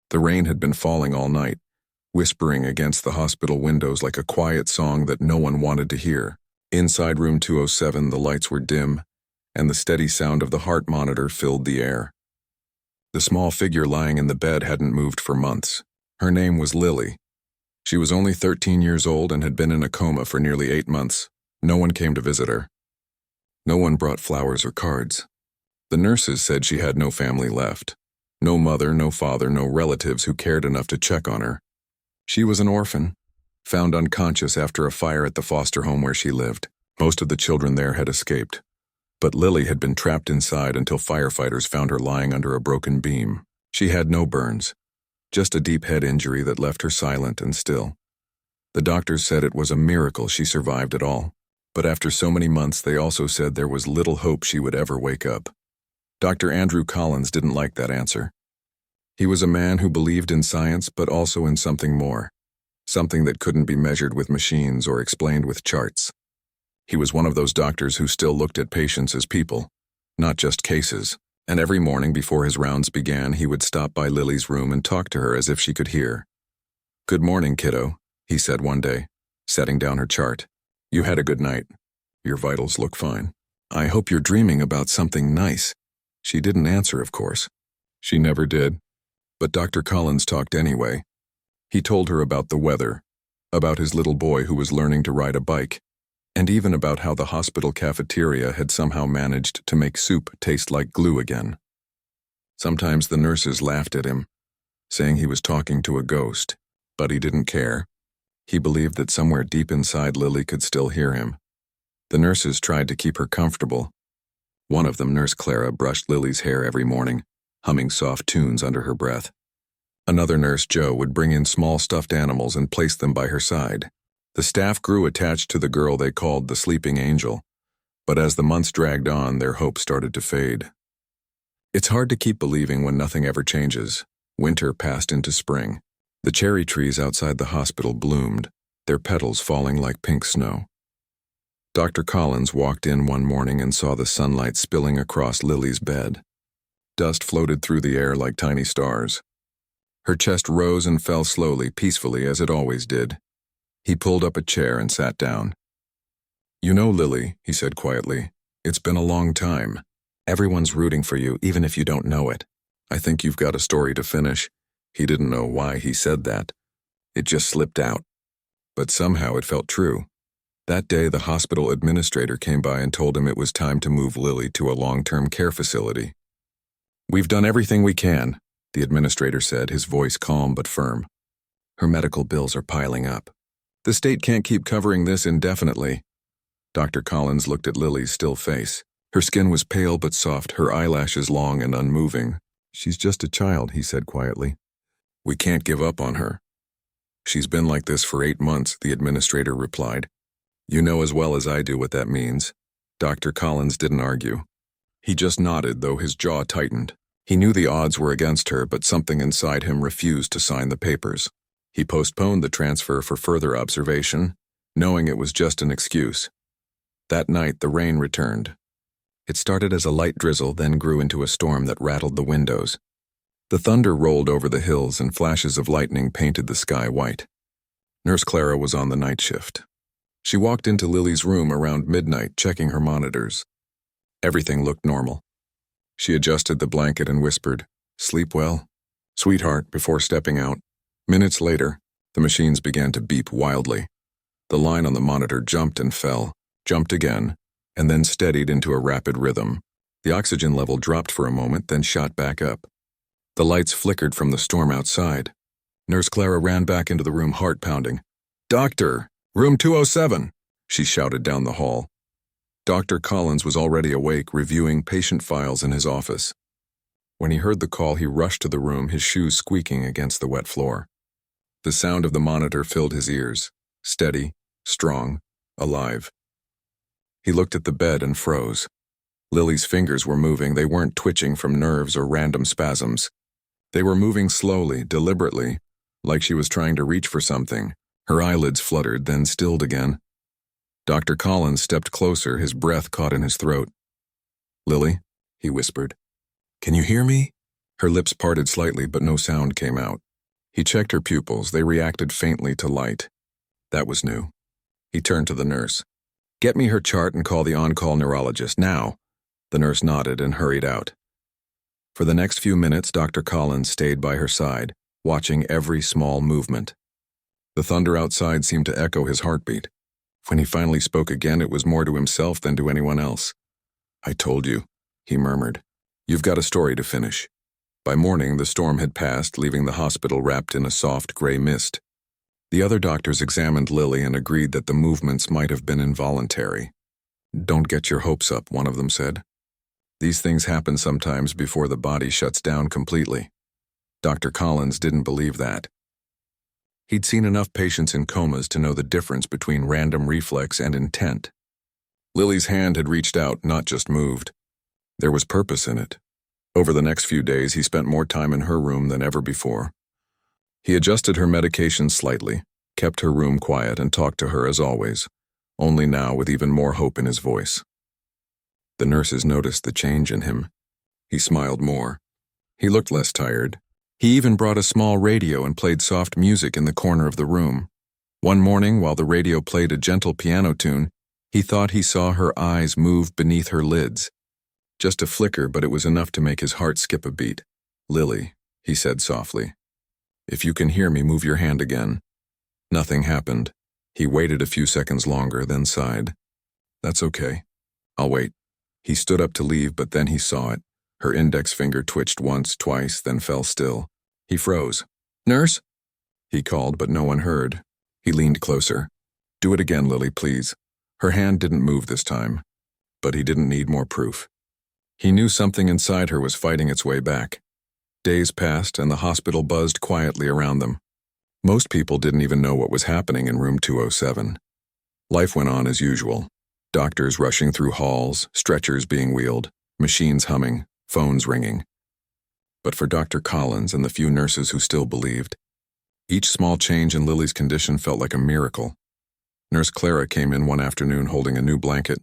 The rain had been falling all night, whispering against the hospital windows like a quiet song that no one wanted to hear. Inside room 207, the lights were dim, and the steady sound of the heart monitor filled the air. The small figure lying in the bed hadn't moved for months. Her name was Lily. She was only 13 years old and had been in a coma for nearly 8 months. No one came to visit her. No one brought flowers or cards. The nurses said she had no family left. No mother, no father, no relatives who cared enough to check on her. She was an orphan, found unconscious after a fire at the foster home where she lived. Most of the children there had escaped, but Lily had been trapped inside until firefighters found her lying under a broken beam. She had no burns, just a deep head injury that left her silent and still. The doctors said it was a miracle she survived at all, but after so many months they also said there was little hope she would ever wake up. Dr. Andrew Collins didn't like that answer. He was a man who believed in science but also in something more, something that couldn't be measured with machines or explained with charts. He was one of those doctors who still looked at patients as people, not just cases, and every morning before his rounds began he would stop by Lily's room and talk to her as if she could hear. "Good morning, kiddo," he said one day, setting down her chart. "You had a good night. Your vitals look fine. I hope you're dreaming about something nice." She didn't answer, of course. She never did. But Dr. Collins talked anyway. He told her about the weather, about his little boy who was learning to ride a bike, and even about how the hospital cafeteria had somehow managed to make soup taste like glue again. Sometimes the nurses laughed at him, saying he was talking to a ghost, but he didn't care. He believed that somewhere deep inside Lily could still hear him. The nurses tried to keep her comfortable. One of them, Nurse Clara, brushed Lily's hair every morning, humming soft tunes under her breath. Another nurse, Jo, would bring in small stuffed animals and place them by her side. The staff grew attached to the girl they called the sleeping angel, but as the months dragged on, their hope started to fade. It's hard to keep believing when nothing ever changes. Winter passed into spring. The cherry trees outside the hospital bloomed, their petals falling like pink snow. Dr. Collins walked in one morning and saw the sunlight spilling across Lily's bed. Dust floated through the air like tiny stars. Her chest rose and fell slowly, peacefully, as it always did. He pulled up a chair and sat down. "You know, Lily," he said quietly, "it's been a long time. Everyone's rooting for you, even if you don't know it. I think you've got a story to finish." He didn't know why he said that. It just slipped out. But somehow it felt true. That day, the hospital administrator came by and told him it was time to move Lily to a long-term care facility. "We've done everything we can," the administrator said, his voice calm but firm. "Her medical bills are piling up. The state can't keep covering this indefinitely." Dr. Collins looked at Lily's still face. Her skin was pale but soft, her eyelashes long and unmoving. "She's just a child," he said quietly. "We can't give up on her." "She's been like this for 8 months, the administrator replied. "You know as well as I do what that means." Dr. Collins didn't argue. He just nodded, though his jaw tightened. He knew the odds were against her, but something inside him refused to sign the papers. He postponed the transfer for further observation, knowing it was just an excuse. That night, the rain returned. It started as a light drizzle, then grew into a storm that rattled the windows. The thunder rolled over the hills and flashes of lightning painted the sky white. Nurse Clara was on the night shift. She walked into Lily's room around midnight, checking her monitors. Everything looked normal. She adjusted the blanket and whispered, "Sleep well, sweetheart," before stepping out. Minutes later, the machines began to beep wildly. The line on the monitor jumped and fell, jumped again, and then steadied into a rapid rhythm. The oxygen level dropped for a moment, then shot back up. The lights flickered from the storm outside. Nurse Clara ran back into the room, heart pounding. "Doctor! Room 207!" she shouted down the hall. Dr. Collins was already awake, reviewing patient files in his office. When he heard the call, he rushed to the room, his shoes squeaking against the wet floor. The sound of the monitor filled his ears, steady, strong, alive. He looked at the bed and froze. Lily's fingers were moving. They weren't twitching from nerves or random spasms. They were moving slowly, deliberately, like she was trying to reach for something. Her eyelids fluttered, then stilled again. Dr. Collins stepped closer, his breath caught in his throat. "Lily," he whispered. "Can you hear me?" Her lips parted slightly, but no sound came out. He checked her pupils. They reacted faintly to light. That was new. He turned to the nurse. "Get me her chart and call the on-call neurologist, now." The nurse nodded and hurried out. For the next few minutes, Dr. Collins stayed by her side, watching every small movement. The thunder outside seemed to echo his heartbeat. When he finally spoke again, it was more to himself than to anyone else. "I told you," he murmured. "You've got a story to finish." By morning, the storm had passed, leaving the hospital wrapped in a soft gray mist. The other doctors examined Lily and agreed that the movements might have been involuntary. "Don't get your hopes up," one of them said. "These things happen sometimes before the body shuts down completely." Dr. Collins didn't believe that. He'd seen enough patients in comas to know the difference between random reflex and intent. Lily's hand had reached out, not just moved. There was purpose in it. Over the next few days, he spent more time in her room than ever before. He adjusted her medication slightly, kept her room quiet, and talked to her as always, only now with even more hope in his voice. The nurses noticed the change in him. He smiled more. He looked less tired. He even brought a small radio and played soft music in the corner of the room. One morning, while the radio played a gentle piano tune, he thought he saw her eyes move beneath her lids. Just a flicker, but it was enough to make his heart skip a beat. "Lily," he said softly. "If you can hear me, move your hand again." Nothing happened. He waited a few seconds longer, then sighed. "That's okay. I'll wait." He stood up to leave, but then he saw it. Her index finger twitched once, twice, then fell still. He froze. "Nurse?" he called, but no one heard. He leaned closer. "Do it again, Lily, please." Her hand didn't move this time, but he didn't need more proof. He knew something inside her was fighting its way back. Days passed, and the hospital buzzed quietly around them. Most people didn't even know what was happening in room 207. Life went on as usual. Doctors rushing through halls, stretchers being wheeled, machines humming, phones ringing. But for Dr. Collins and the few nurses who still believed, each small change in Lily's condition felt like a miracle. Nurse Clara came in one afternoon holding a new blanket,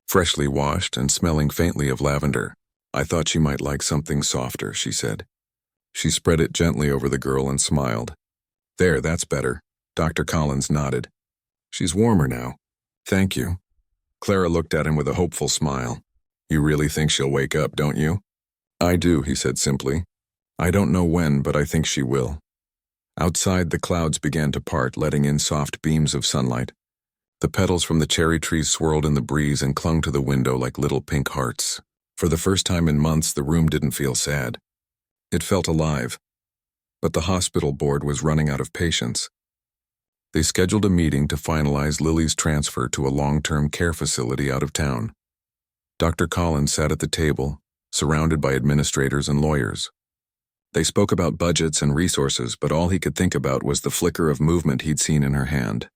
freshly washed and smelling faintly of lavender. "I thought she might like something softer," she said. She spread it gently over the girl and smiled. "There, that's better." Dr. Collins nodded. "She's warmer now." "Thank you." Clara looked at him with a hopeful smile. "You really think she'll wake up, don't you?" "I do," he said simply. "I don't know when, but I think she will." Outside, the clouds began to part, letting in soft beams of sunlight. The petals from the cherry trees swirled in the breeze and clung to the window like little pink hearts. For the first time in months, the room didn't feel sad. It felt alive. But the hospital board was running out of patience. They scheduled a meeting to finalize Lily's transfer to a long-term care facility out of town. Dr. Collins sat at the table, surrounded by administrators and lawyers. They spoke about budgets and resources, but all he could think about was the flicker of movement he'd seen in her hand.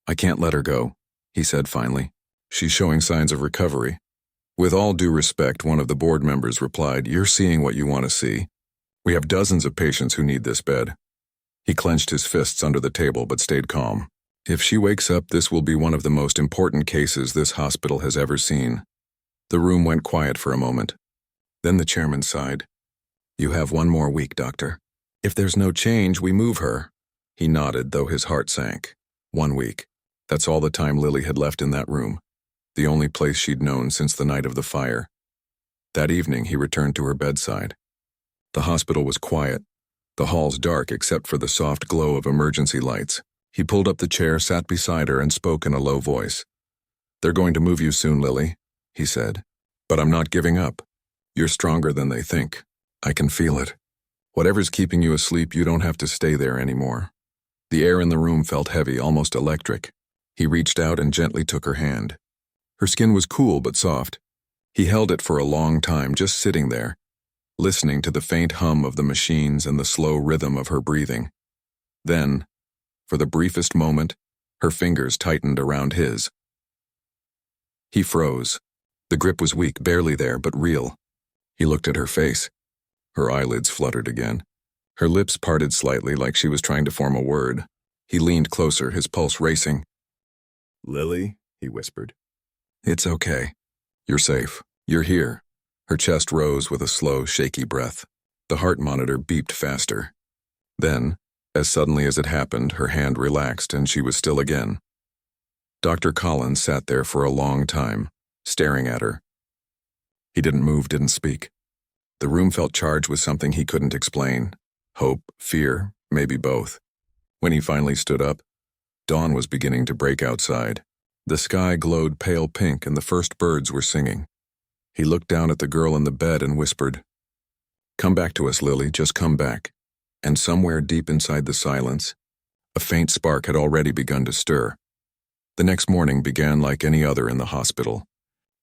"I can't let her go," he said finally. "She's showing signs of recovery." With all due respect, one of the board members replied, "You're seeing what you want to see. We have dozens of patients who need this bed." He clenched his fists under the table but stayed calm. "If she wakes up, this will be one of the most important cases this hospital has ever seen." The room went quiet for a moment. Then the chairman sighed. "You have one more week, doctor. If there's no change, we move her." He nodded, though his heart sank. 1 week. That's all the time Lily had left in that room, the only place she'd known since the night of the fire. That evening, he returned to her bedside. The hospital was quiet, the halls dark except for the soft glow of emergency lights. He pulled up the chair, sat beside her, and spoke in a low voice. "They're going to move you soon, Lily," he said. "But I'm not giving up. You're stronger than they think. I can feel it. Whatever's keeping you asleep, you don't have to stay there anymore." The air in the room felt heavy, almost electric. He reached out and gently took her hand. Her skin was cool but soft. He held it for a long time, just sitting there, listening to the faint hum of the machines and the slow rhythm of her breathing. Then, for the briefest moment, her fingers tightened around his. He froze. The grip was weak, barely there, but real. He looked at her face. Her eyelids fluttered again. Her lips parted slightly, like she was trying to form a word. He leaned closer, his pulse racing. "Lily," he whispered. "It's okay. You're safe. You're here." Her chest rose with a slow, shaky breath. The heart monitor beeped faster. Then, as suddenly as it happened, her hand relaxed and she was still again. Dr. Collins sat there for a long time, staring at her. He didn't move, didn't speak. The room felt charged with something he couldn't explain. Hope, fear, maybe both. When he finally stood up, dawn was beginning to break outside. The sky glowed pale pink and the first birds were singing. He looked down at the girl in the bed and whispered, "Come back to us, Lily, just come back." And somewhere deep inside the silence, a faint spark had already begun to stir. The next morning began like any other in the hospital,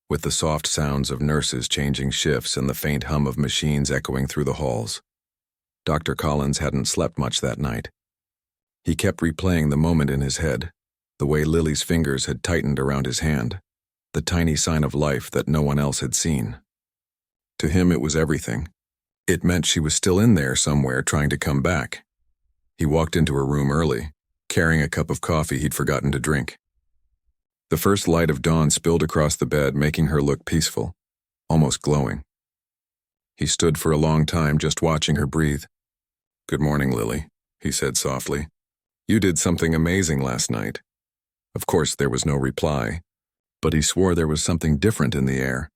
with the soft sounds of nurses changing shifts and the faint hum of machines echoing through the halls. Dr. Collins hadn't slept much that night. He kept replaying the moment in his head, the way Lily's fingers had tightened around his hand, the tiny sign of life that no one else had seen. To him it was everything. It meant she was still in there somewhere trying to come back. He walked into her room early, carrying a cup of coffee he'd forgotten to drink. The first light of dawn spilled across the bed, making her look peaceful, almost glowing. He stood for a long time just watching her breathe. "Good morning, Lily," he said softly. "You did something amazing last night." Of course, there was no reply, but he swore there was something different in the air,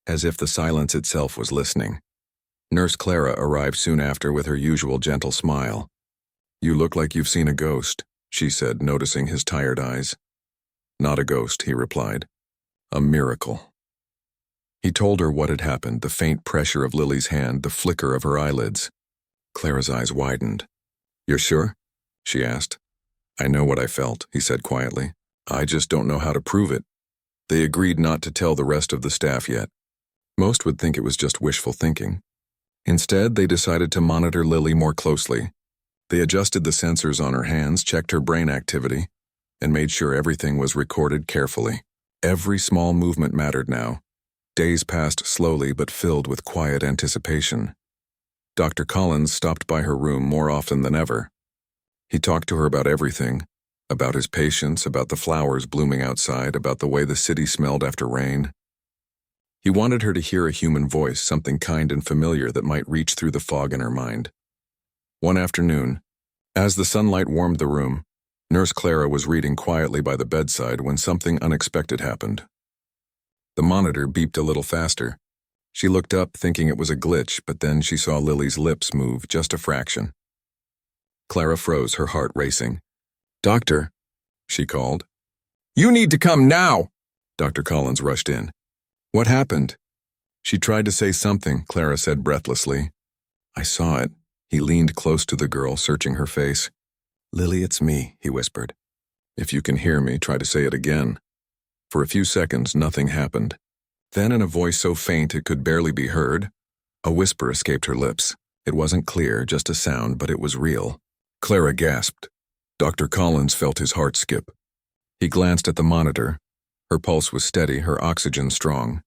as if the silence itself was listening. Nurse Clara arrived soon after with her usual gentle smile. "You look like you've seen a ghost," she said, noticing his tired eyes. "Not a ghost," he replied. "A miracle." He told her what had happened, the faint pressure of Lily's hand, the flicker of her eyelids. Clara's eyes widened. "You're sure?" she asked. "I know what I felt," he said quietly. "I just don't know how to prove it." They agreed not to tell the rest of the staff yet. Most would think it was just wishful thinking. Instead, they decided to monitor Lily more closely. They adjusted the sensors on her hands, checked her brain activity, and made sure everything was recorded carefully. Every small movement mattered now. Days passed slowly but filled with quiet anticipation. Dr. Collins stopped by her room more often than ever. He talked to her about everything, about his patients, about the flowers blooming outside, about the way the city smelled after rain. He wanted her to hear a human voice, something kind and familiar that might reach through the fog in her mind. One afternoon, as the sunlight warmed the room, Nurse Clara was reading quietly by the bedside when something unexpected happened. The monitor beeped a little faster. She looked up, thinking it was a glitch, but then she saw Lily's lips move just a fraction. Clara froze, her heart racing. "Doctor," she called. "You need to come now!" Dr. Collins rushed in. "What happened?" She tried to say something, Clara said breathlessly. "I saw it." He leaned close to the girl, searching her face. "Lily, it's me," he whispered. "If you can hear me, try to say it again." For a few seconds, nothing happened. Then, in a voice so faint it could barely be heard, a whisper escaped her lips. It wasn't clear, just a sound, but it was real. Clara gasped. Dr. Collins felt his heart skip. He glanced at the monitor. Her pulse was steady, her oxygen strong.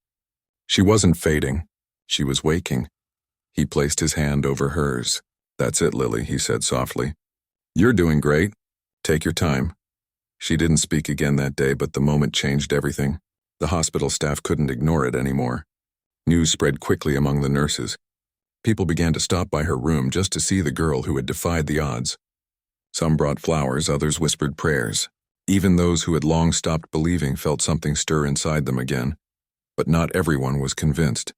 She wasn't fading. She was waking. He placed his hand over hers. "That's it, Lily," he said softly. "You're doing great. Take your time." She didn't speak again that day, but the moment changed everything. The hospital staff couldn't ignore it anymore. News spread quickly among the nurses. People began to stop by her room just to see the girl who had defied the odds. Some brought flowers, others whispered prayers. Even those who had long stopped believing felt something stir inside them again. But not everyone was convinced.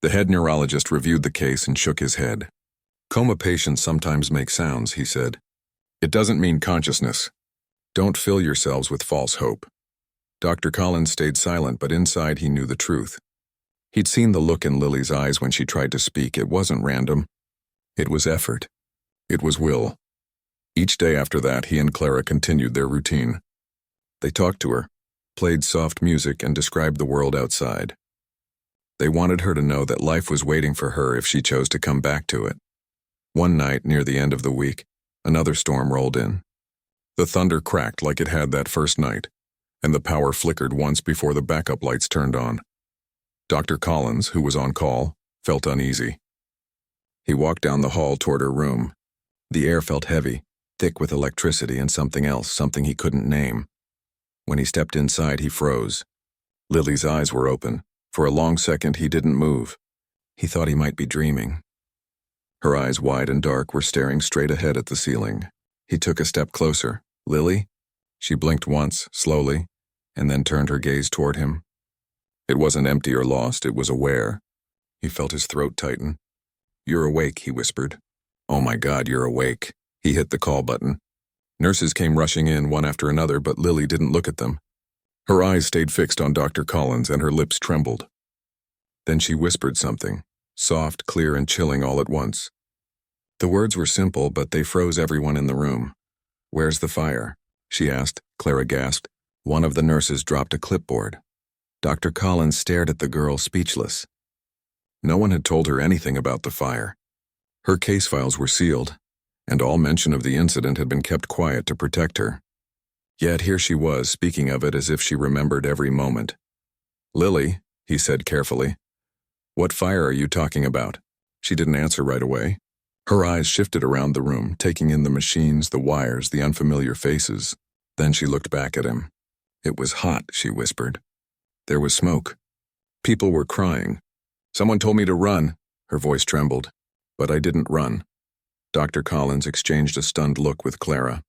The head neurologist reviewed the case and shook his head. "Coma patients sometimes make sounds," he said. "It doesn't mean consciousness. Don't fill yourselves with false hope." Dr. Collins stayed silent, but inside he knew the truth. He'd seen the look in Lily's eyes when she tried to speak. It wasn't random. It was effort. It was will. Each day after that, he and Clara continued their routine. They talked to her, played soft music, and described the world outside. They wanted her to know that life was waiting for her if she chose to come back to it. One night, near the end of the week, another storm rolled in. The thunder cracked like it had that first night, and the power flickered once before the backup lights turned on. Dr. Collins, who was on call, felt uneasy. He walked down the hall toward her room. The air felt heavy, thick with electricity and something else, something he couldn't name. When he stepped inside, he froze. Lily's eyes were open. For a long second, he didn't move. He thought he might be dreaming. Her eyes, wide and dark, were staring straight ahead at the ceiling. He took a step closer. "Lily?" She blinked once, slowly, and then turned her gaze toward him. It wasn't empty or lost, it was aware. He felt his throat tighten. "You're awake," he whispered. "Oh my God, you're awake." He hit the call button. Nurses came rushing in, one after another, but Lily didn't look at them. Her eyes stayed fixed on Dr. Collins, and her lips trembled. Then she whispered something, soft, clear, and chilling all at once. The words were simple, but they froze everyone in the room. "Where's the fire?" she asked. Clara gasped. One of the nurses dropped a clipboard. Dr. Collins stared at the girl, speechless. No one had told her anything about the fire. Her case files were sealed, and all mention of the incident had been kept quiet to protect her. Yet here she was, speaking of it as if she remembered every moment. "Lily," he said carefully, "what fire are you talking about?" She didn't answer right away. Her eyes shifted around the room, taking in the machines, the wires, the unfamiliar faces. Then she looked back at him. "It was hot," she whispered. "There was smoke. People were crying. Someone told me to run." Her voice trembled. "But I didn't run." Dr. Collins exchanged a stunned look with Clara.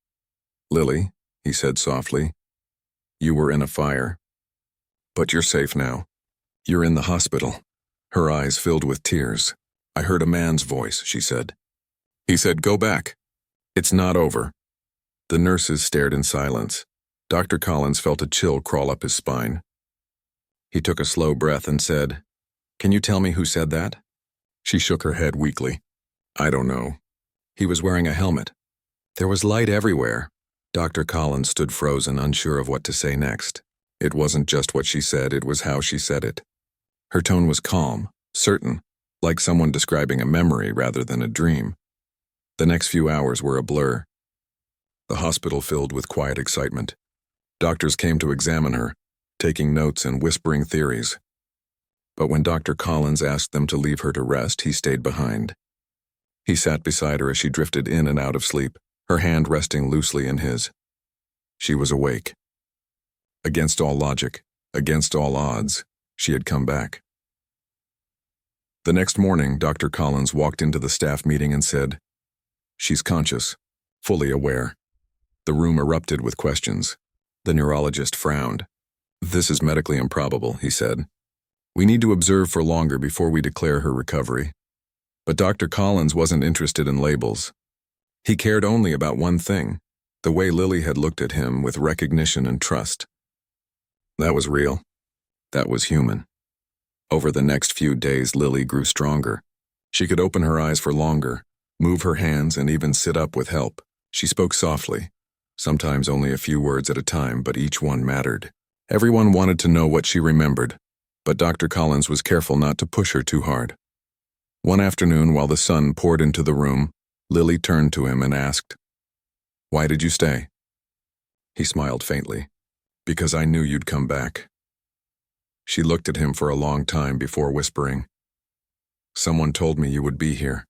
"Lily," he said softly, "you were in a fire. But you're safe now. You're in the hospital." Her eyes filled with tears. "I heard a man's voice," she said. He said, "Go back. It's not over." The nurses stared in silence. Dr. Collins felt a chill crawl up his spine. He took a slow breath and said, "Can you tell me who said that?" She shook her head weakly. "I don't know. He was wearing a helmet. There was light everywhere." Dr. Collins stood frozen, unsure of what to say next. It wasn't just what she said, it was how she said it. Her tone was calm, certain, like someone describing a memory rather than a dream. The next few hours were a blur. The hospital filled with quiet excitement. Doctors came to examine her, taking notes and whispering theories. But when Dr. Collins asked them to leave her to rest, he stayed behind. He sat beside her as she drifted in and out of sleep, her hand resting loosely in his. She was awake. Against all logic, against all odds, she had come back. The next morning, Dr. Collins walked into the staff meeting and said, "She's conscious, fully aware." The room erupted with questions. The neurologist frowned. "This is medically improbable," he said. "We need to observe for longer before we declare her recovery." But Dr. Collins wasn't interested in labels. He cared only about one thing, the way Lily had looked at him with recognition and trust. That was real. That was human. Over the next few days, Lily grew stronger. She could open her eyes for longer, move her hands, and even sit up with help. She spoke softly, sometimes only a few words at a time, but each one mattered. Everyone wanted to know what she remembered, but Dr. Collins was careful not to push her too hard. One afternoon, while the sun poured into the room, Lily turned to him and asked, "Why did you stay?" He smiled faintly. "Because I knew you'd come back." She looked at him for a long time before whispering, "Someone told me you would be here."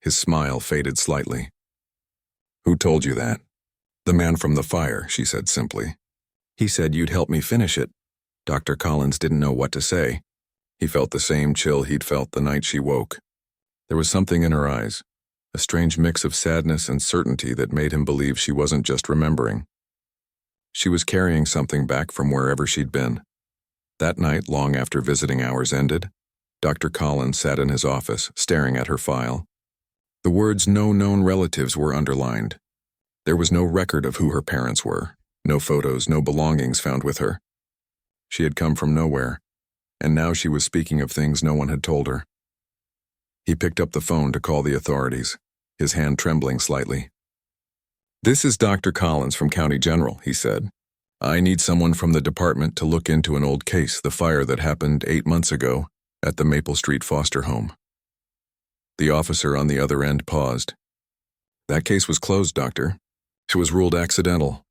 His smile faded slightly. "Who told you that?" "The man from the fire," she said simply. "He said you'd help me finish it." Dr. Collins didn't know what to say. He felt the same chill he'd felt the night she woke. There was something in her eyes, a strange mix of sadness and certainty that made him believe she wasn't just remembering. She was carrying something back from wherever she'd been. That night, long after visiting hours ended, Dr. Collins sat in his office, staring at her file. The words "no known relatives" were underlined. There was no record of who her parents were, no photos, no belongings found with her. She had come from nowhere, and now she was speaking of things no one had told her. He picked up the phone to call the authorities, his hand trembling slightly. "This is Dr. Collins from County General," he said. "I need someone from the department to look into an old case, the fire that happened 8 months ago at the Maple Street foster home." The officer on the other end paused. "That case was closed, Doctor. It was ruled accidental."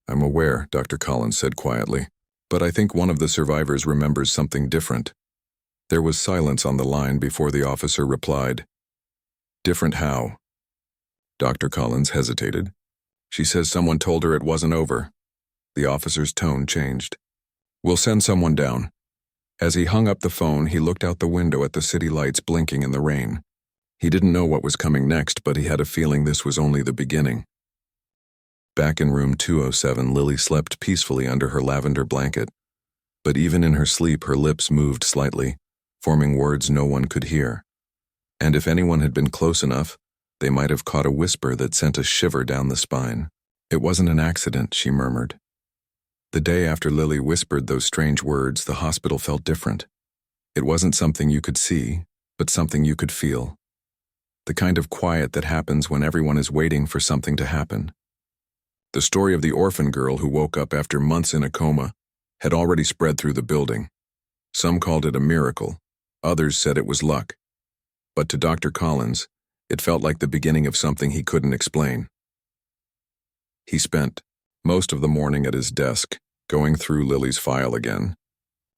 "I'm aware," Dr. Collins said quietly, "but I think one of the survivors remembers something different." There was silence on the line before the officer replied. "Different how?" Dr. Collins hesitated. "She says someone told her it wasn't over." The officer's tone changed. "We'll send someone down." As he hung up the phone, he looked out the window at the city lights blinking in the rain. He didn't know what was coming next, but he had a feeling this was only the beginning. Back in room 207, Lily slept peacefully under her lavender blanket. But even in her sleep, her lips moved slightly, forming words no one could hear. And if anyone had been close enough, they might have caught a whisper that sent a shiver down the spine. "It wasn't an accident," she murmured. The day after Lily whispered those strange words, the hospital felt different. It wasn't something you could see, but something you could feel. The kind of quiet that happens when everyone is waiting for something to happen. The story of the orphan girl who woke up after months in a coma had already spread through the building. Some called it a miracle, others said it was luck. But to Dr. Collins, it felt like the beginning of something he couldn't explain. He spent most of the morning at his desk, going through Lily's file again.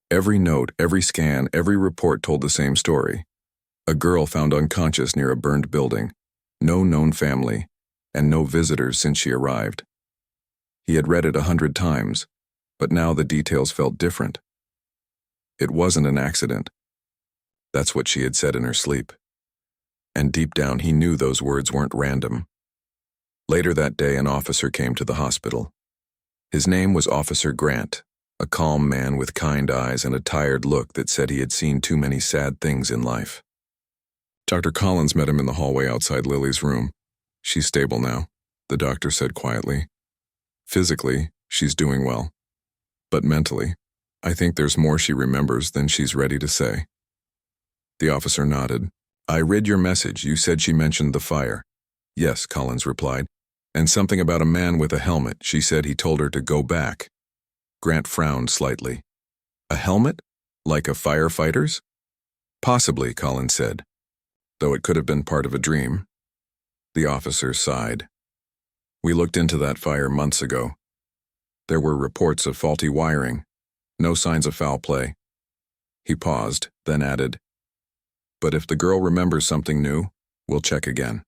Every note, every scan, every report told the same story. A girl found unconscious near a burned building, no known family, and no visitors since she arrived. He had read it 100 times, but now the details felt different. It wasn't an accident. That's what she had said in her sleep. And deep down he knew those words weren't random. Later that day, an officer came to the hospital. His name was Officer Grant, a calm man with kind eyes and a tired look that said he had seen too many sad things in life. Dr. Collins met him in the hallway outside Lily's room. "She's stable now," the doctor said quietly. "Physically, she's doing well. But mentally, I think there's more she remembers than she's ready to say." The officer nodded. "I read your message. You said she mentioned the fire." "Yes," Collins replied. "And something about a man with a helmet. She said he told her to go back." Grant frowned slightly. "A helmet? Like a firefighter's?" "Possibly," Collins said, "though it could have been part of a dream." The officer sighed. "We looked into that fire months ago. There were reports of faulty wiring, no signs of foul play." He paused, then added, "But if the girl remembers something new, we'll check again."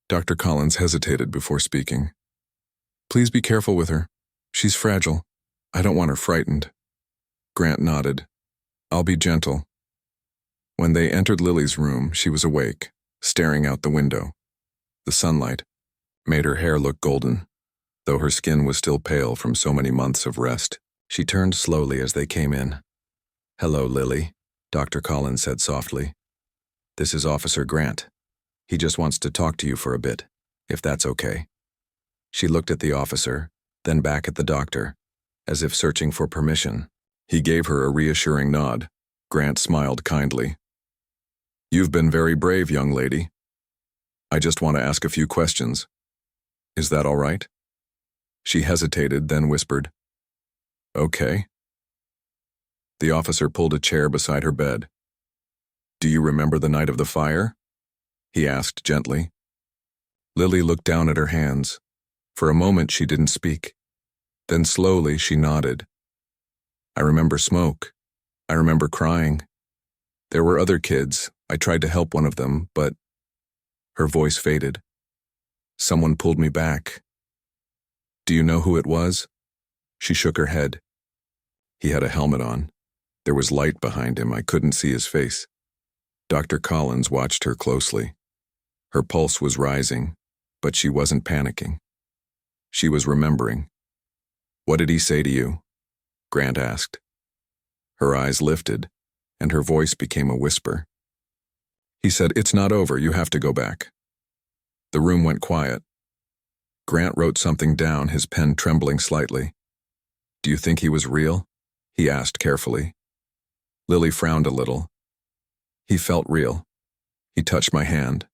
Dr. Collins hesitated before speaking. "Please be careful with her. She's fragile. I don't want her frightened." Grant nodded. "I'll be gentle." When they entered Lily's room, she was awake, staring out the window. The sunlight made her hair look golden, though her skin was still pale from so many months of rest. She turned slowly as they came in. "Hello, Lily," Dr. Collins said softly. "This is Officer Grant. He just wants to talk to you for a bit, if that's okay." She looked at the officer, then back at the doctor, as if searching for permission. He gave her a reassuring nod. Grant smiled kindly. "You've been very brave, young lady. I just want to ask a few questions. Is that all right?" She hesitated, then whispered, "Okay." The officer pulled a chair beside her bed. "Do you remember the night of the fire?" he asked gently. Lily looked down at her hands. For a moment she didn't speak. Then slowly she nodded. "I remember smoke. I remember crying. There were other kids. I tried to help one of them, but..." Her voice faded. "Someone pulled me back." "Do you know who it was?" She shook her head. "He had a helmet on. There was light behind him. I couldn't see his face." Dr. Collins watched her closely. Her pulse was rising, but she wasn't panicking. She was remembering. "What did he say to you?" Grant asked. Her eyes lifted, and her voice became a whisper. "He said, 'It's not over, you have to go back.'" The room went quiet. Grant wrote something down, his pen trembling slightly. "Do you think he was real?" he asked carefully. Lily frowned a little. "He felt real. He touched my hand.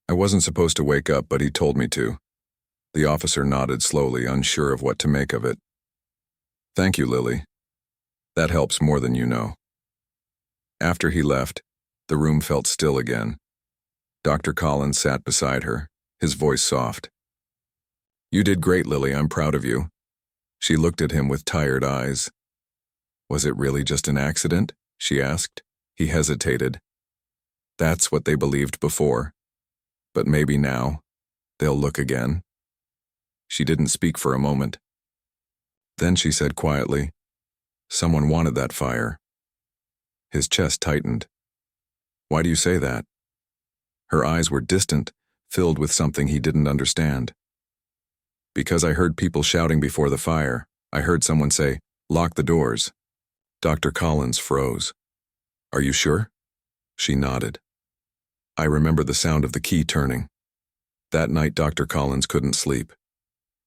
I wasn't supposed to wake up, but he told me to." The officer nodded slowly, unsure of what to make of it. "Thank you, Lily. That helps more than you know." After he left, the room felt still again. Dr. Collins sat beside her, his voice soft. "You did great, Lily. I'm proud of you." She looked at him with tired eyes. "Was it really just an accident?" she asked. He hesitated. "That's what they believed before. But maybe now, they'll look again." She didn't speak for a moment. Then she said quietly, "Someone wanted that fire." His chest tightened. "Why do you say that?" Her eyes were distant, filled with something he didn't understand. Because I heard people shouting before the fire, I heard someone say, "Lock the doors." Dr. Collins froze. "Are you sure?" She nodded. I remember the sound of the key turning. That night Dr. Collins couldn't sleep.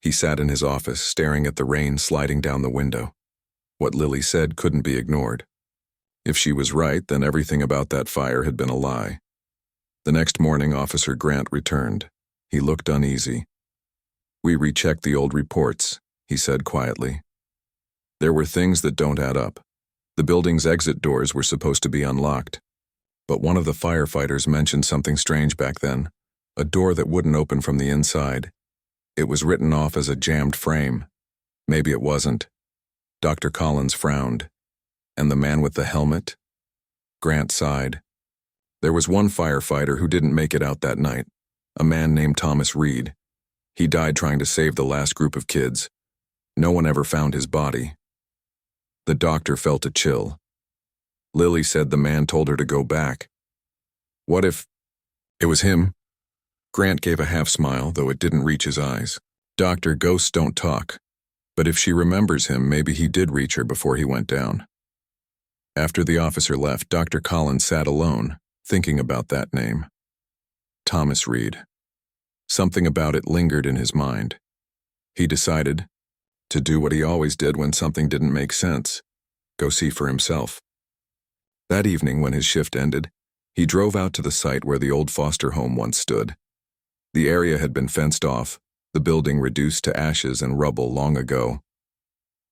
He sat in his office, staring at the rain sliding down the window. What Lily said couldn't be ignored. If she was right, then everything about that fire had been a lie. The next morning, Officer Grant returned. He looked uneasy. "We rechecked the old reports," he said quietly. "There were things that don't add up. The building's exit doors were supposed to be unlocked. But one of the firefighters mentioned something strange back then, a door that wouldn't open from the inside. It was written off as a jammed frame. Maybe it wasn't." Dr. Collins frowned. "And the man with the helmet?" Grant sighed. "There was one firefighter who didn't make it out that night, a man named Thomas Reed. He died trying to save the last group of kids. No one ever found his body." The doctor felt a chill. Lily said the man told her to go back. What if it was him? Grant gave a half smile, though it didn't reach his eyes. "Doctor, ghosts don't talk. But if she remembers him, maybe he did reach her before he went down." After the officer left, Dr. Collins sat alone, thinking about that name. Thomas Reed. Something about it lingered in his mind. He decided to do what he always did when something didn't make sense: go see for himself. That evening, when his shift ended, he drove out to the site where the old foster home once stood. The area had been fenced off, the building reduced to ashes and rubble long ago.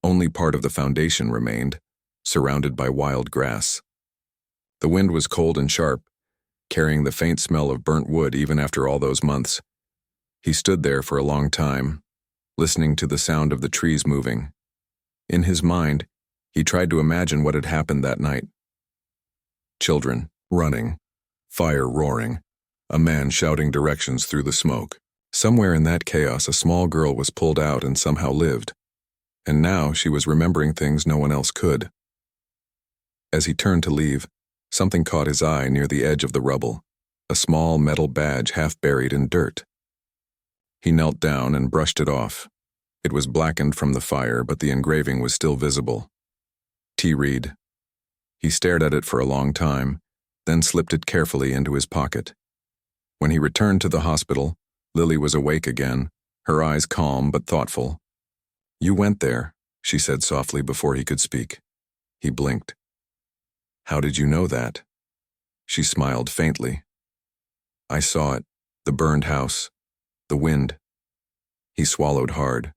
Only part of the foundation remained, surrounded by wild grass. The wind was cold and sharp, carrying the faint smell of burnt wood even after all those months. He stood there for a long time, listening to the sound of the trees moving. In his mind, he tried to imagine what had happened that night. Children running, fire roaring, a man shouting directions through the smoke. Somewhere in that chaos, a small girl was pulled out and somehow lived. And now she was remembering things no one else could. As he turned to leave, something caught his eye near the edge of the rubble, a small metal badge half buried in dirt. He knelt down and brushed it off. It was blackened from the fire, but the engraving was still visible. T. Reed. He stared at it for a long time, then slipped it carefully into his pocket. When he returned to the hospital, Lily was awake again, her eyes calm but thoughtful. "You went there," she said softly before he could speak. He blinked. "How did you know that?" She smiled faintly. "I saw it, the burned house, the wind." He swallowed hard.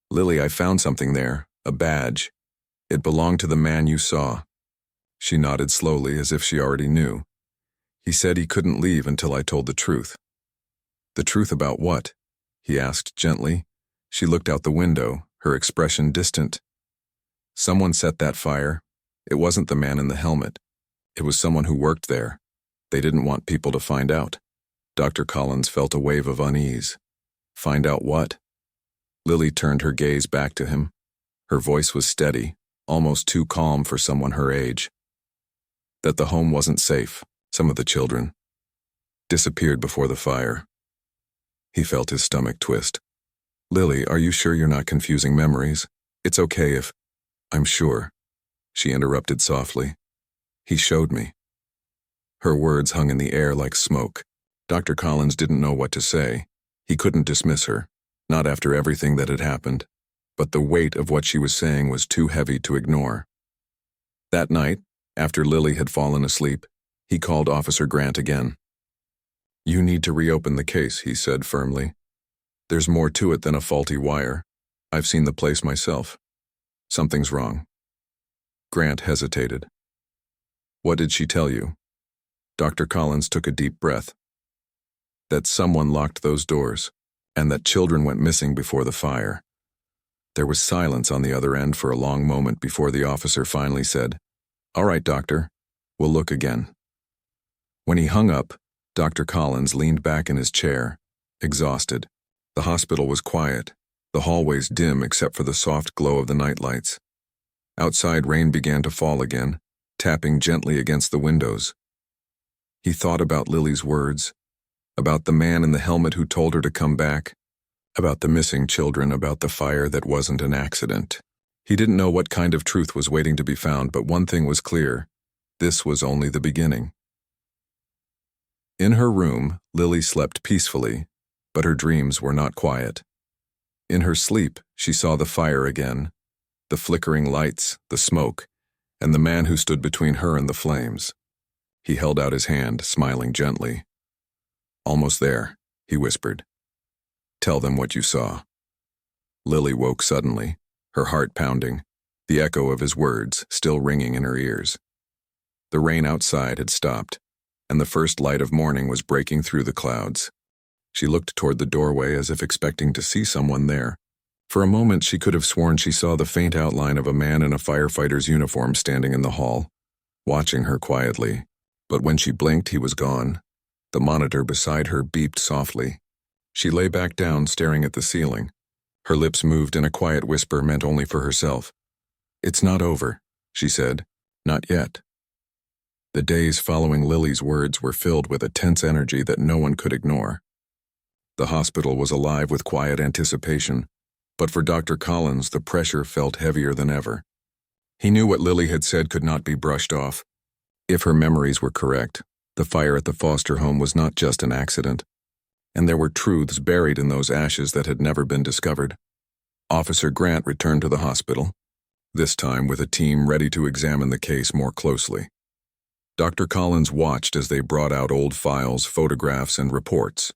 "Lily, I found something there, a badge. It belonged to the man you saw." She nodded slowly, as if she already knew. "He said he couldn't leave until I told the truth." "The truth about what?" he asked gently. She looked out the window, her expression distant. "Someone set that fire. It wasn't the man in the helmet. It was someone who worked there. They didn't want people to find out." Dr. Collins felt a wave of unease. "Find out what?" Lily turned her gaze back to him. Her voice was steady, almost too calm for someone her age. "That the home wasn't safe. Some of the children disappeared before the fire." He felt his stomach twist. "Lily, are you sure you're not confusing memories? It's okay if—" "I'm sure," she interrupted softly. "He showed me." Her words hung in the air like smoke. Dr. Collins didn't know what to say. He couldn't dismiss her, not after everything that had happened. But the weight of what she was saying was too heavy to ignore. That night, after Lily had fallen asleep, he called Officer Grant again. "You need to reopen the case," he said firmly. "There's more to it than a faulty wire. I've seen the place myself. Something's wrong." Grant hesitated. "What did she tell you?" Dr. Collins took a deep breath. "That someone locked those doors, and that children went missing before the fire." There was silence on the other end for a long moment before the officer finally said, "All right, doctor, we'll look again." When he hung up, Dr. Collins leaned back in his chair, exhausted. The hospital was quiet, the hallways dim except for the soft glow of the nightlights. Outside, rain began to fall again, tapping gently against the windows. He thought about Lily's words, about the man in the helmet who told her to come back, about the missing children, about the fire that wasn't an accident. He didn't know what kind of truth was waiting to be found, but one thing was clear: this was only the beginning. In her room, Lily slept peacefully, but her dreams were not quiet. In her sleep, she saw the fire again, the flickering lights, the smoke, and the man who stood between her and the flames. He held out his hand, smiling gently. "Almost there," he whispered. "Tell them what you saw." Lily woke suddenly, her heart pounding, the echo of his words still ringing in her ears. The rain outside had stopped, and the first light of morning was breaking through the clouds. She looked toward the doorway as if expecting to see someone there. For a moment she could have sworn she saw the faint outline of a man in a firefighter's uniform standing in the hall, watching her quietly. But when she blinked, he was gone. The monitor beside her beeped softly. She lay back down, staring at the ceiling. Her lips moved in a quiet whisper meant only for herself. "It's not over," she said. "Not yet." The days following Lily's words were filled with a tense energy that no one could ignore. The hospital was alive with quiet anticipation, but for Dr. Collins, the pressure felt heavier than ever. He knew what Lily had said could not be brushed off. If her memories were correct, the fire at the foster home was not just an accident, and there were truths buried in those ashes that had never been discovered. Officer Grant returned to the hospital, this time with a team ready to examine the case more closely. Dr. Collins watched as they brought out old files, photographs, and reports.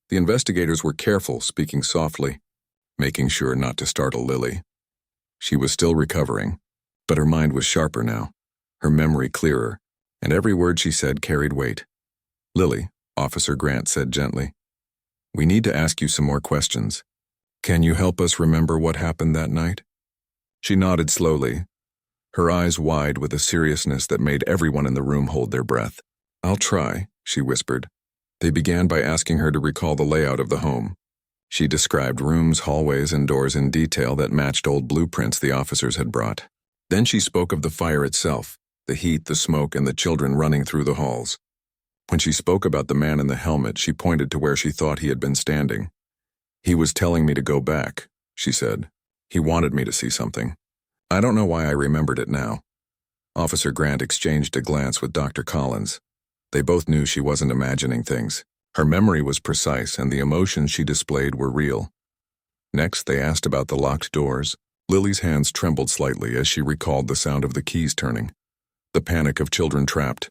The investigators were careful, speaking softly, making sure not to startle Lily. She was still recovering, but her mind was sharper now, her memory clearer, and every word she said carried weight. "Lily," Officer Grant said gently, "we need to ask you some more questions. Can you help us remember what happened that night?" She nodded slowly, her eyes wide with a seriousness that made everyone in the room hold their breath. "I'll try," she whispered. They began by asking her to recall the layout of the home. She described rooms, hallways, and doors in detail that matched old blueprints the officers had brought. Then she spoke of the fire itself, the heat, the smoke, and the children running through the halls. When she spoke about the man in the helmet, she pointed to where she thought he had been standing. "He was telling me to go back," she said. "He wanted me to see something. I don't know why I remembered it now." Officer Grant exchanged a glance with Dr. Collins. They both knew she wasn't imagining things. Her memory was precise, and the emotions she displayed were real. Next, they asked about the locked doors. Lily's hands trembled slightly as she recalled the sound of the keys turning, the panic of children trapped,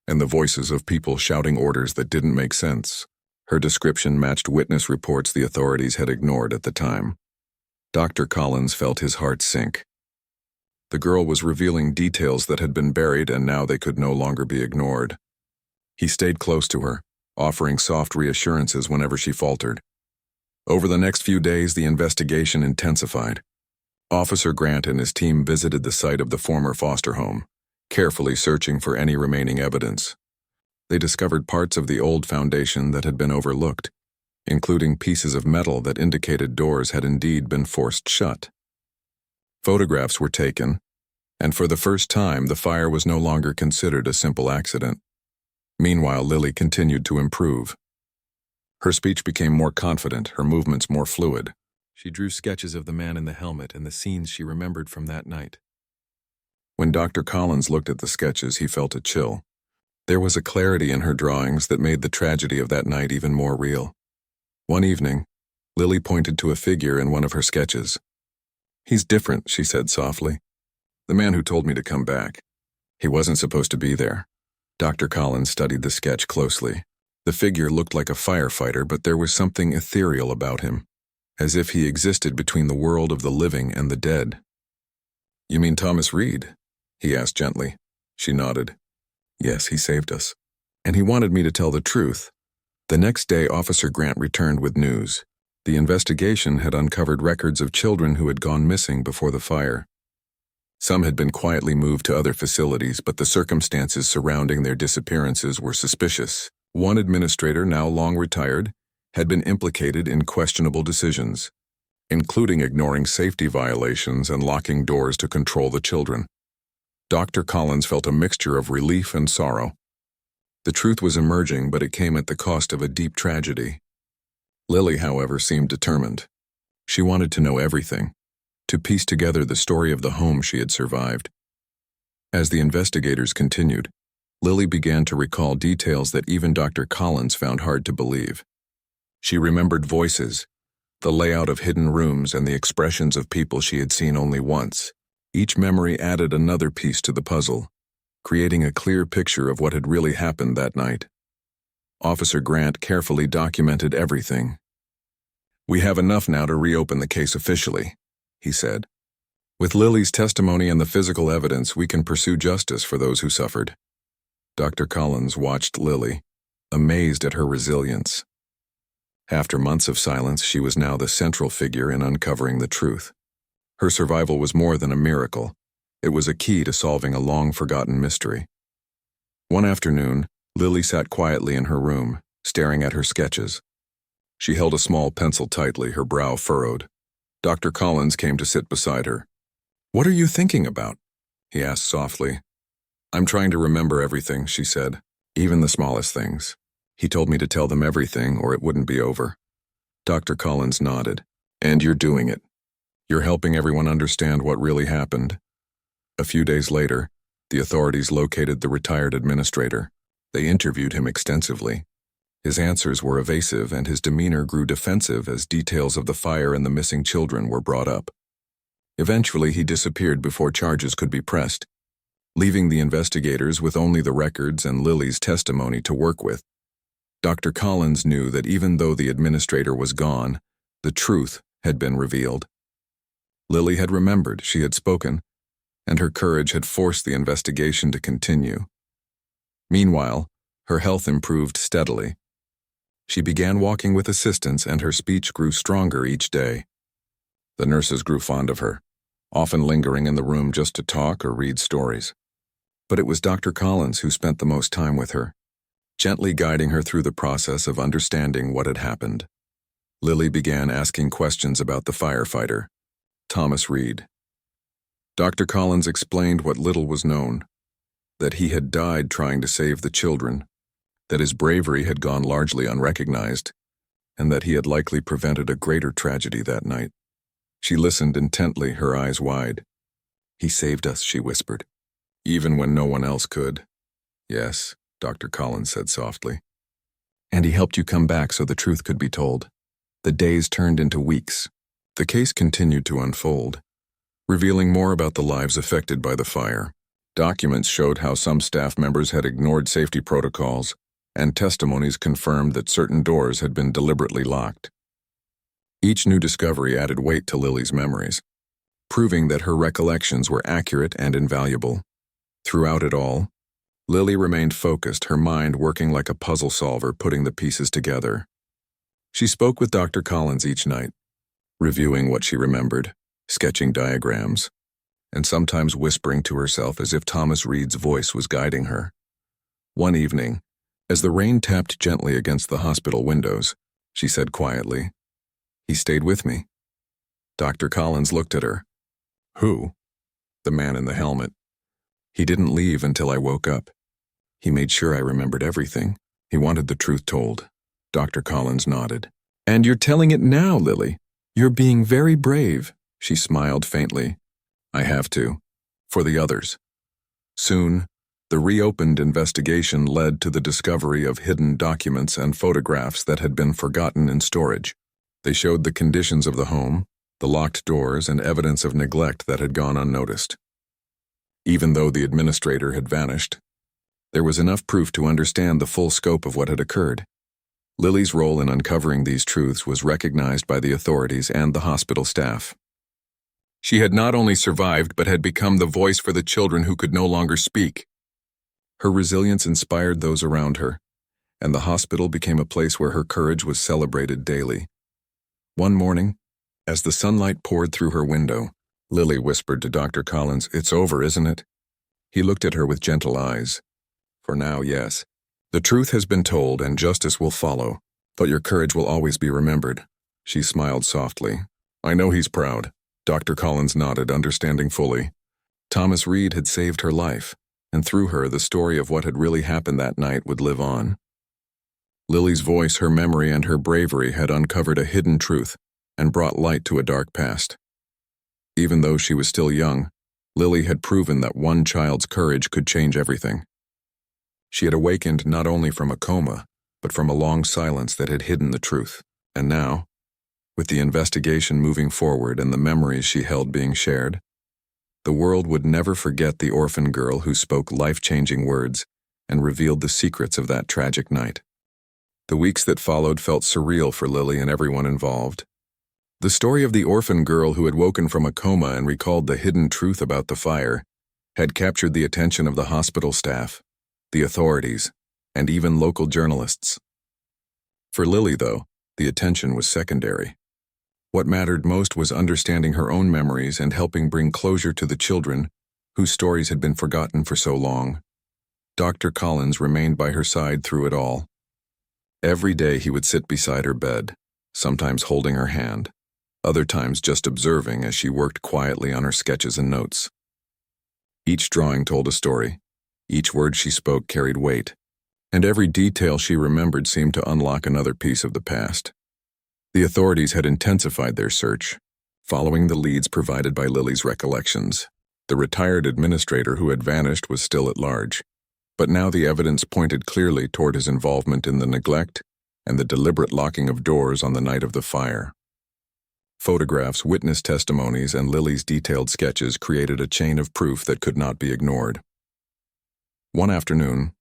and the voices of people shouting orders that didn't make sense. Her description matched witness reports the authorities had ignored at the time. Dr. Collins felt his heart sink. The girl was revealing details that had been buried, and now they could no longer be ignored. He stayed close to her, offering soft reassurances whenever she faltered. Over the next few days, the investigation intensified. Officer Grant and his team visited the site of the former foster home, carefully searching for any remaining evidence. They discovered parts of the old foundation that had been overlooked, including pieces of metal that indicated doors had indeed been forced shut. Photographs were taken, and for the first time, the fire was no longer considered a simple accident. Meanwhile, Lily continued to improve. Her speech became more confident, her movements more fluid. She drew sketches of the man in the helmet and the scenes she remembered from that night. When Dr. Collins looked at the sketches, he felt a chill. There was a clarity in her drawings that made the tragedy of that night even more real. One evening, Lily pointed to a figure in one of her sketches. "He's different," she said softly. "The man who told me to come back. He wasn't supposed to be there." Dr. Collins studied the sketch closely. The figure looked like a firefighter, but there was something ethereal about him, as if he existed between the world of the living and the dead. "You mean Thomas Reed?" he asked gently. She nodded. "Yes, he saved us. And he wanted me to tell the truth." The next day, Officer Grant returned with news. The investigation had uncovered records of children who had gone missing before the fire. Some had been quietly moved to other facilities, but the circumstances surrounding their disappearances were suspicious. One administrator, now long retired, had been implicated in questionable decisions, including ignoring safety violations and locking doors to control the children. Dr. Collins felt a mixture of relief and sorrow. The truth was emerging, but it came at the cost of a deep tragedy. Lily, however, seemed determined. She wanted to know everything, to piece together the story of the home she had survived. As the investigators continued, Lily began to recall details that even Dr. Collins found hard to believe. She remembered voices, the layout of hidden rooms, and the expressions of people she had seen only once. Each memory added another piece to the puzzle, creating a clear picture of what had really happened that night. Officer Grant carefully documented everything. "We have enough now to reopen the case officially," he said. "With Lily's testimony and the physical evidence, we can pursue justice for those who suffered." Dr. Collins watched Lily, amazed at her resilience. After months of silence, she was now the central figure in uncovering the truth. Her survival was more than a miracle. It was a key to solving a long-forgotten mystery. One afternoon, Lily sat quietly in her room, staring at her sketches. She held a small pencil tightly, her brow furrowed. Dr. Collins came to sit beside her. "What are you thinking about?" he asked softly. "I'm trying to remember everything," she said, "even the smallest things. He told me to tell them everything or it wouldn't be over." Dr. Collins nodded. "And you're doing it. You're helping everyone understand what really happened." A few days later, the authorities located the retired administrator. They interviewed him extensively. His answers were evasive and his demeanor grew defensive as details of the fire and the missing children were brought up. Eventually, he disappeared before charges could be pressed, leaving the investigators with only the records and Lily's testimony to work with. Dr. Collins knew that even though the administrator was gone, the truth had been revealed. Lily had remembered, she had spoken, and her courage had forced the investigation to continue. Meanwhile, her health improved steadily. She began walking with assistance and her speech grew stronger each day. The nurses grew fond of her, often lingering in the room just to talk or read stories. But it was Dr. Collins who spent the most time with her, gently guiding her through the process of understanding what had happened. Lily began asking questions about the firefighter, Thomas Reed. Dr. Collins explained what little was known, that he had died trying to save the children, that his bravery had gone largely unrecognized, and that he had likely prevented a greater tragedy that night. She listened intently, her eyes wide. "He saved us," she whispered, "even when no one else could." "Yes," Dr. Collins said softly. "And he helped you come back so the truth could be told." The days turned into weeks. The case continued to unfold, revealing more about the lives affected by the fire. Documents showed how some staff members had ignored safety protocols, and testimonies confirmed that certain doors had been deliberately locked. Each new discovery added weight to Lily's memories, proving that her recollections were accurate and invaluable. Throughout it all, Lily remained focused, her mind working like a puzzle solver, putting the pieces together. She spoke with Dr. Collins each night, reviewing what she remembered, sketching diagrams, and sometimes whispering to herself as if Thomas Reed's voice was guiding her. One evening, as the rain tapped gently against the hospital windows, she said quietly, "He stayed with me." Dr. Collins looked at her. "Who?" "The man in the helmet. He didn't leave until I woke up. He made sure I remembered everything. He wanted the truth told." Dr. Collins nodded. "And you're telling it now, Lily. You're being very brave." She smiled faintly. "I have to. For the others." Soon, the reopened investigation led to the discovery of hidden documents and photographs that had been forgotten in storage. They showed the conditions of the home, the locked doors, and evidence of neglect that had gone unnoticed. Even though the administrator had vanished, there was enough proof to understand the full scope of what had occurred. Lily's role in uncovering these truths was recognized by the authorities and the hospital staff. She had not only survived but had become the voice for the children who could no longer speak. Her resilience inspired those around her, and the hospital became a place where her courage was celebrated daily. One morning, as the sunlight poured through her window, Lily whispered to Dr. Collins, "It's over, isn't it?" He looked at her with gentle eyes. "For now, yes. The truth has been told and justice will follow, but your courage will always be remembered." She smiled softly. "I know he's proud." Dr. Collins nodded, understanding fully. Thomas Reed had saved her life, and through her the story of what had really happened that night would live on. Lily's voice, her memory, and her bravery had uncovered a hidden truth and brought light to a dark past. Even though she was still young, Lily had proven that one child's courage could change everything. She had awakened not only from a coma, but from a long silence that had hidden the truth. And now, with the investigation moving forward and the memories she held being shared, the world would never forget the orphan girl who spoke life-changing words and revealed the secrets of that tragic night. The weeks that followed felt surreal for Lily and everyone involved. The story of the orphan girl who had woken from a coma and recalled the hidden truth about the fire had captured the attention of the hospital staff, the authorities, and even local journalists. For Lily, though, the attention was secondary. What mattered most was understanding her own memories and helping bring closure to the children whose stories had been forgotten for so long. Dr. Collins remained by her side through it all. Every day he would sit beside her bed, sometimes holding her hand, other times just observing as she worked quietly on her sketches and notes. Each drawing told a story, each word she spoke carried weight, and every detail she remembered seemed to unlock another piece of the past. The authorities had intensified their search, following the leads provided by Lily's recollections. The retired administrator who had vanished was still at large, but now the evidence pointed clearly toward his involvement in the neglect and the deliberate locking of doors on the night of the fire. Photographs, witness testimonies, and Lily's detailed sketches created a chain of proof that could not be ignored. One afternoon,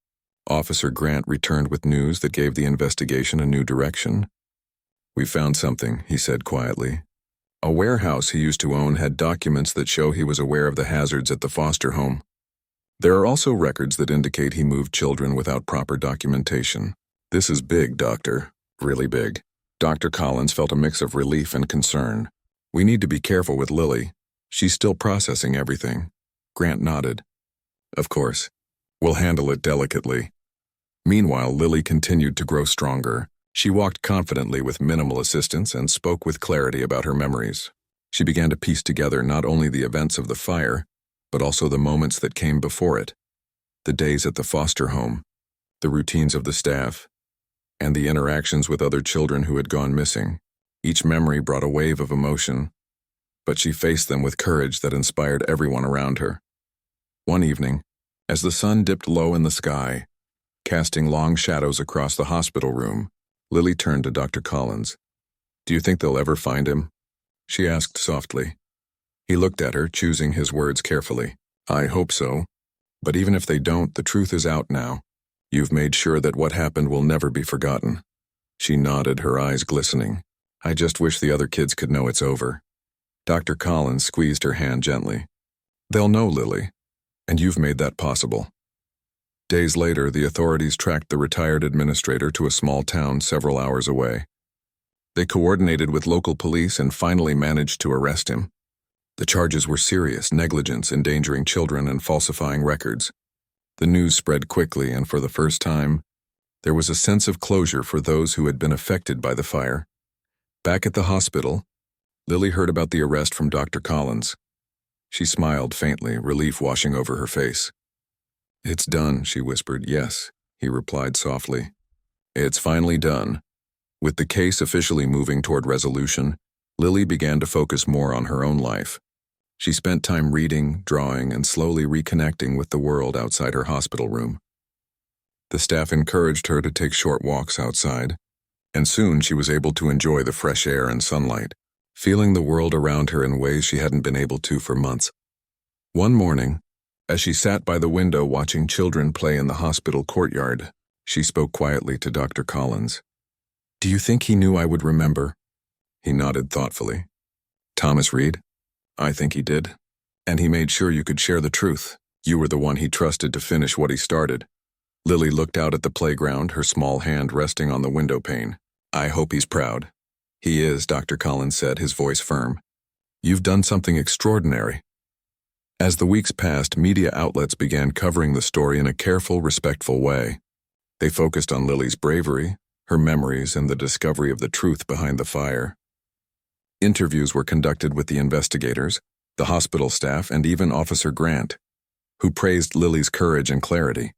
Officer Grant returned with news that gave the investigation a new direction. "We found something," he said quietly. "A warehouse he used to own had documents that show he was aware of the hazards at the foster home. There are also records that indicate he moved children without proper documentation. This is big, Doctor. Really big." Dr. Collins felt a mix of relief and concern. "We need to be careful with Lily. She's still processing everything." Grant nodded. "Of course. We'll handle it delicately." Meanwhile, Lily continued to grow stronger. She walked confidently with minimal assistance and spoke with clarity about her memories. She began to piece together not only the events of the fire, but also the moments that came before it, the days at the foster home, the routines of the staff, and the interactions with other children who had gone missing. Each memory brought a wave of emotion, but she faced them with courage that inspired everyone around her. One evening, as the sun dipped low in the sky, casting long shadows across the hospital room, Lily turned to Dr. Collins. "Do you think they'll ever find him?" she asked softly. He looked at her, choosing his words carefully. "I hope so. But even if they don't, the truth is out now. You've made sure that what happened will never be forgotten." She nodded, her eyes glistening. "I just wish the other kids could know it's over." Dr. Collins squeezed her hand gently. "They'll know, Lily, and you've made that possible." Days later, the authorities tracked the retired administrator to a small town several hours away. They coordinated with local police and finally managed to arrest him. The charges were serious: negligence, endangering children, and falsifying records. The news spread quickly, and for the first time, there was a sense of closure for those who had been affected by the fire. Back at the hospital, Lily heard about the arrest from Dr. Collins. She smiled faintly, relief washing over her face. "It's done," she whispered. "Yes," he replied softly. "It's finally done." With the case officially moving toward resolution, Lily began to focus more on her own life. She spent time reading, drawing, and slowly reconnecting with the world outside her hospital room. The staff encouraged her to take short walks outside, and soon she was able to enjoy the fresh air and sunlight, feeling the world around her in ways she hadn't been able to for months. One morning, as she sat by the window watching children play in the hospital courtyard, she spoke quietly to Dr. Collins. "Do you think he knew I would remember?" He nodded thoughtfully. "Thomas Reed? I think he did. And he made sure you could share the truth. You were the one he trusted to finish what he started." Lily looked out at the playground, her small hand resting on the window pane. "I hope he's proud." "He is," Dr. Collins said, his voice firm. "You've done something extraordinary." As the weeks passed, media outlets began covering the story in a careful, respectful way. They focused on Lily's bravery, her memories, and the discovery of the truth behind the fire. Interviews were conducted with the investigators, the hospital staff, and even Officer Grant, who praised Lily's courage and clarity.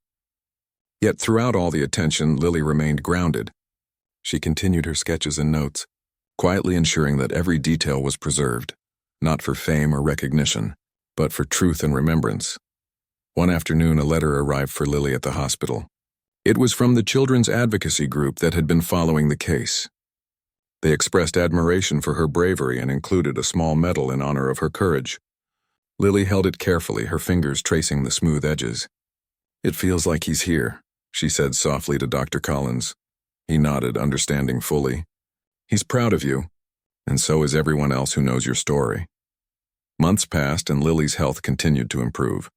Yet throughout all the attention, Lily remained grounded. She continued her sketches and notes, quietly ensuring that every detail was preserved, not for fame or recognition, but for truth and remembrance. One afternoon, a letter arrived for Lily at the hospital. It was from the children's advocacy group that had been following the case. They expressed admiration for her bravery and included a small medal in honor of her courage. Lily held it carefully, her fingers tracing the smooth edges. "It feels like he's here," she said softly to Dr. Collins. He nodded, understanding fully. "He's proud of you, and so is everyone else who knows your story." Months passed and Lily's health continued to improve.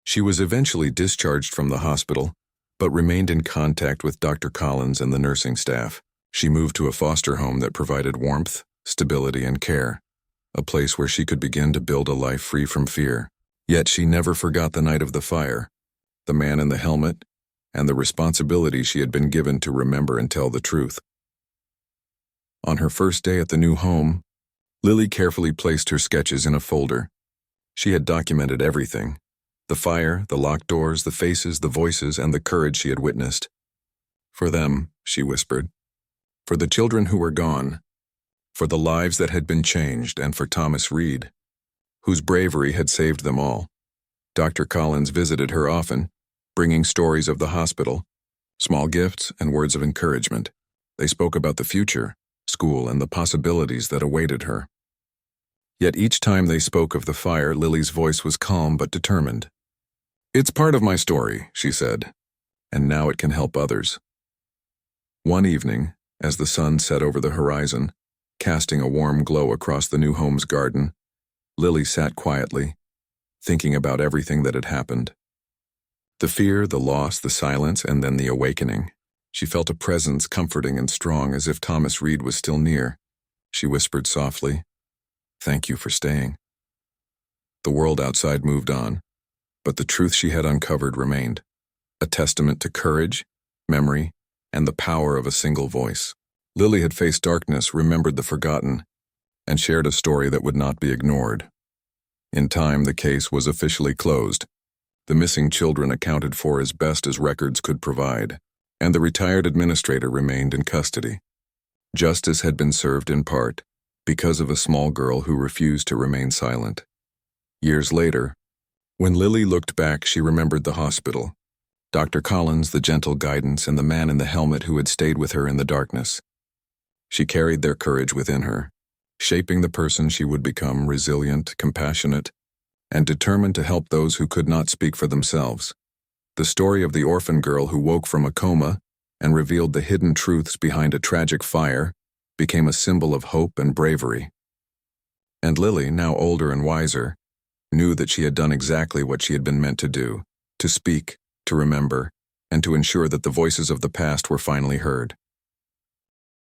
She was eventually discharged from the hospital, but remained in contact with Dr. Collins and the nursing staff. She moved to a foster home that provided warmth, stability, and care, a place where she could begin to build a life free from fear. Yet she never forgot the night of the fire, the man in the helmet, and the responsibility she had been given to remember and tell the truth. On her first day at the new home, Lily carefully placed her sketches in a folder. She had documented everything: the fire, the locked doors, the faces, the voices, and the courage she had witnessed. "For them," she whispered. "For the children who were gone. For the lives that had been changed, and for Thomas Reed, whose bravery had saved them all." Dr. Collins visited her often, bringing stories of the hospital, small gifts, and words of encouragement. They spoke about the future, school, and the possibilities that awaited her. Yet each time they spoke of the fire, Lily's voice was calm but determined. "It's part of my story," she said, "and now it can help others." One evening, as the sun set over the horizon, casting a warm glow across the new home's garden, Lily sat quietly, thinking about everything that had happened. The fear, the loss, the silence, and then the awakening. She felt a presence comforting and strong, as if Thomas Reed was still near. She whispered softly, "Thank you for staying." The world outside moved on, but the truth she had uncovered remained, a testament to courage, memory, and the power of a single voice. Lily had faced darkness, remembered the forgotten, and shared a story that would not be ignored. In time, the case was officially closed, the missing children accounted for as best as records could provide, and the retired administrator remained in custody. Justice had been served in part because of a small girl who refused to remain silent. Years later, when Lily looked back, she remembered the hospital, Dr. Collins, the gentle guidance, and the man in the helmet who had stayed with her in the darkness. She carried their courage within her, shaping the person she would become: resilient, compassionate, and determined to help those who could not speak for themselves. The story of the orphan girl who woke from a coma and revealed the hidden truths behind a tragic fire became a symbol of hope and bravery. And Lily, now older and wiser, knew that she had done exactly what she had been meant to do: to speak, to remember, and to ensure that the voices of the past were finally heard.